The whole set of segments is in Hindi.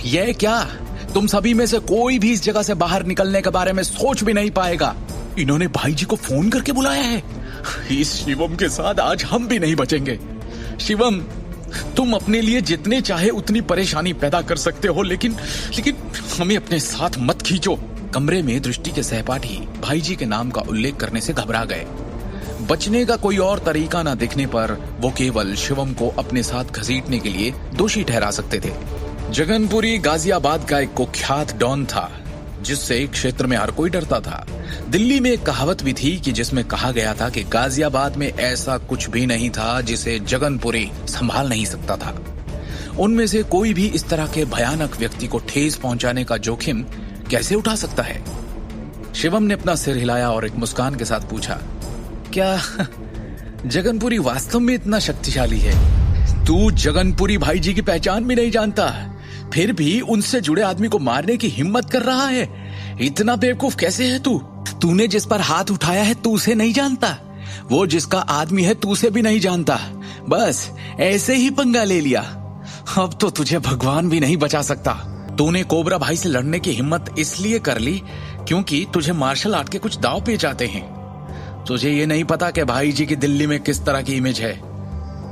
ये क्या? तुम सभी में से कोई भी इस जगह से बाहर निकलने के बारे में सोच भी नहीं पाएगा। इन्होंने भाई जी को फोन करके बुलाया है। इस शिवम के साथ आज हम भी नहीं बचेंगे। शिवम, तुम अपने लिए जितने चाहे उतनी परेशानी पैदा कर सकते हो, लेकिन हमें अपने साथ मत खींचो। कमरे में दृष्टि के सहपाठी भाई जी के नाम का उल्लेख करने से घबरा गए। बचने का कोई और तरीका न दिखने पर वो केवल शिवम को अपने साथ घसीटने के लिए दोषी ठहरा सकते थे। जगनपुरी गाजियाबाद का एक कुख्यात डॉन था, जिससे क्षेत्र में हर कोई डरता था। दिल्ली में एक कहावत भी थी कि जिसमें कहा गया था कि गाजियाबाद में ऐसा कुछ भी नहीं था जिसे जगनपुरी संभाल नहीं सकता था। उनमें से कोई भी इस तरह के भयानक व्यक्ति को ठेस पहुंचाने का जोखिम कैसे उठा सकता है? शिवम ने अपना सिर हिलाया और एक मुस्कान के साथ पूछा, क्या जगनपुरी वास्तव में इतना शक्तिशाली है? तू जगनपुरी भाई जी की पहचान भी नहीं जानता, फिर भी उनसे जुड़े आदमी को मारने की हिम्मत कर रहा है। इतना बेवकूफ कैसे है तू? तूने जिस पर हाथ उठाया है तू उसे नहीं जानता, वो जिसका आदमी है तू उसे भी नहीं जानता, बस ऐसे ही पंगा ले लिया। अब तो तुझे भगवान भी नहीं बचा सकता। तूने कोबरा भाई से लड़ने की हिम्मत इसलिए कर ली क्योंकि तुझे मार्शल आर्ट के कुछ दांव पेच आते हैं। तुझे ये नहीं पता कि भाई जी की दिल्ली में किस तरह की इमेज है।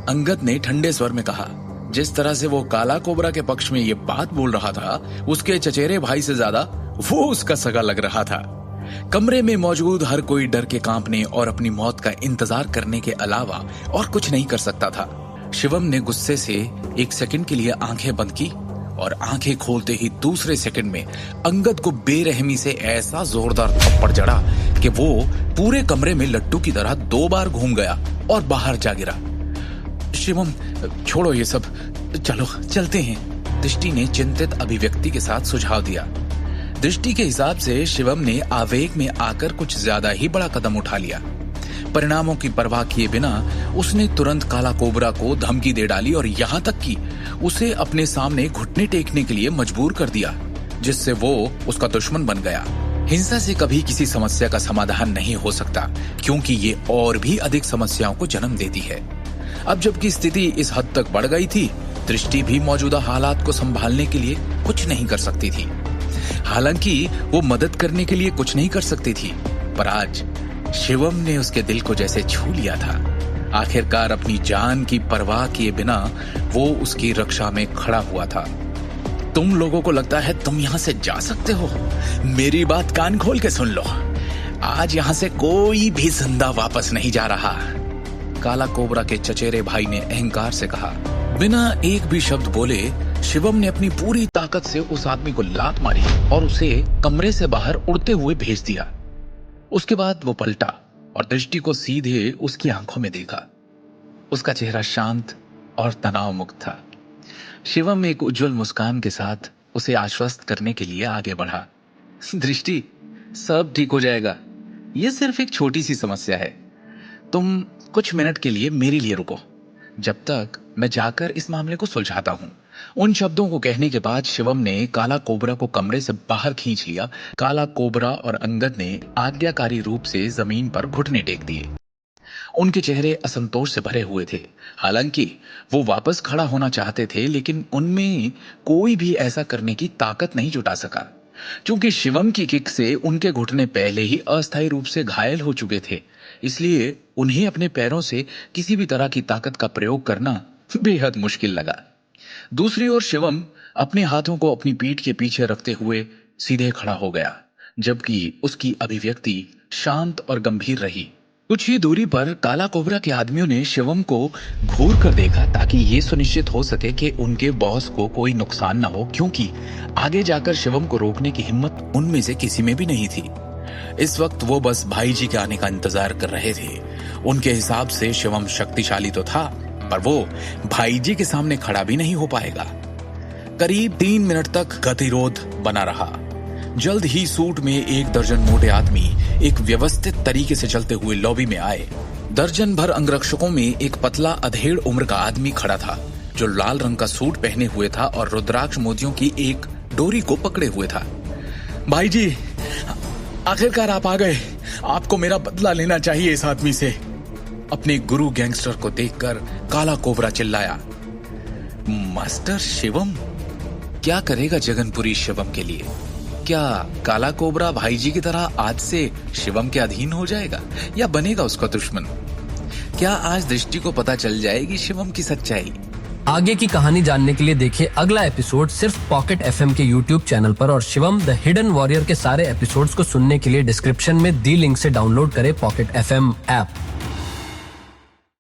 अंगद ने ठंडे स्वर में कहा। जिस तरह से वो काला कोबरा के पक्ष में ये बात बोल रहा था, उसके चचेरे भाई से ज्यादा वो उसका सगा लग रहा था। कमरे में मौजूद हर कोई डर के कांपने और अपनी मौत का इंतजार करने के अलावा और कुछ नहीं कर सकता था। शिवम ने गुस्से से एक सेकंड के लिए आंखें बंद की और आंखें खोलते ही दूसरे सेकंड में अंगद को बेरहमी से ऐसा जोरदार थप्पड़ जड़ा कि वो पूरे कमरे में लट्टू की तरह 2 बार घूम गया और बाहर जा गिरा। शिवम, छोड़ो ये सब, चलो चलते हैं, दृष्टि ने चिंतित अभिव्यक्ति के साथ सुझाव दिया। दृष्टि के हिसाब से शिवम ने आवेग में आकर कुछ ज्यादा ही बड़ा कदम उठा लिया। परिणामों की परवाह किए बिना उसने तुरंत काला कोबरा को धमकी दे डाली और यहाँ तक कि उसे अपने सामने घुटने टेकने के लिए मजबूर कर दिया, जिससे वो उसका दुश्मन बन गया। हिंसा से कभी किसी समस्या का समाधान नहीं हो सकता, क्योंकि ये और भी अधिक समस्याओं को जन्म देती है। अब जबकि स्थिति इस हद तक बढ़ गई थी, दृष्टि भी मौजूदा हालात को संभालने के लिए कुछ नहीं कर सकती थी। हालांकि वो मदद करने के लिए कुछ नहीं कर सकती थी, पर आज शिवम ने उसके दिल को जैसे छू लिया था। आखिरकार अपनी जान की परवाह किए बिना वो उसकी रक्षा में खड़ा हुआ था। तुम लोगों को लगता है तुम यहाँ से जा सकते हो? मेरी बात कान खोल के सुन लो, आज यहाँ से कोई भी जिंदा वापस नहीं जा रहा। काला कोबरा के चचेरे भाई ने अहंकार से कहा। बिना एक भी शब्द बोले शिवम ने अपनी पूरी ताकत से उस आदमी को लात मारी और उसे कमरे से बाहर उड़ते हुए भेज दिया। उसके बाद वो पलटा और दृष्टि को सीधे उसकी आंखों में देखा। उसका चेहरा शांत और तनाव मुक्त था। शिवम एक उज्जवल मुस्कान के साथ उसे आश्वस्त करने के लिए आगे बढ़ा। दृष्टि, सब ठीक हो जाएगा, ये सिर्फ एक छोटी सी समस्या है। तुम कुछ मिनट के लिए मेरे लिए रुको, जब तक मैं जाकर इस मामले को सुलझाता हूं। उन शब्दों को कहने के बाद शिवम ने काला कोबरा को कमरे से बाहर खींच लिया। काला कोबरा और अंगद ने आज्ञाकारी रूप से जमीन पर घुटने टेक दिए। उनके चेहरे असंतोष से भरे हुए थे। हालांकि वो वापस खड़ा होना चाहते थे, लेकिन उनमें कोई भी ऐसा करने की ताकत नहीं जुटा सका, क्योंकि शिवम की किक से उनके घुटने पहले ही अस्थायी रूप से घायल हो चुके थे। इसलिए उन्हें अपने पैरों से किसी भी तरह की ताकत का प्रयोग करना बेहद मुश्किल लगा। दूसरी ओर शिवम अपने हाथों को अपनी पीठ के पीछे रखते हुए सीधे खड़ा हो गया, जबकि उसकी अभिव्यक्ति शांत और गंभीर रही। कुछ ही दूरी पर काला कोबरा के आदमियों ने शिवम को घूर कर देखा, ताकि ये सुनिश्चित हो सके कि उनके बॉस को कोई नुकसान न हो, क्योंकि आगे जाकर शिवम को रोकने की हिम्मत उनमें से किसी में भी नहीं थी। इस वक्त वो बस भाई जी के आने का इंतजार कर रहे थे। उनके हिसाब से शिवम शक्तिशाली तो था, पर वो भाई जी के सामने खड़ा भी नहीं हो पाएगा। करीब 3 मिनट तक गतिरोध बना रहा। जल्द ही सूट में 1 दर्जन मोटे आदमी एक व्यवस्थित तरीके से चलते हुए लॉबी में आए। दर्जन भर अंगरक्षकों में एक पतला अधेड़ उम्र का आदमी खड़ा था, जो लाल रंग का सूट पहने हुए था और रुद्राक्ष मोतियों की एक डोरी को पकड़े हुए था। भाई जी, आखिरकार आप आ गए। आपको मेरा बदला लेना चाहिए इस आदमी से। अपने गुरु गैंगस्टर को देखकर काला कोबरा चिल्लाया। मास्टर शिवम, क्या करेगा जगनपुरी शिवम के लिए? क्या काला कोबरा भाई जी की तरह आज से शिवम के अधीन हो जाएगा या बनेगा उसका दुश्मन? क्या आज दृष्टि को पता चल जाएगी शिवम की सच्चाई? आगे की कहानी जानने के लिए देखिए अगला एपिसोड सिर्फ पॉकेट एफएम के यूट्यूब चैनल पर और शिवम द हिडन वॉरियर के सारे एपिसोड्स को सुनने के लिए डिस्क्रिप्शन में दी लिंक से डाउनलोड करें पॉकेट एफएम ऐप।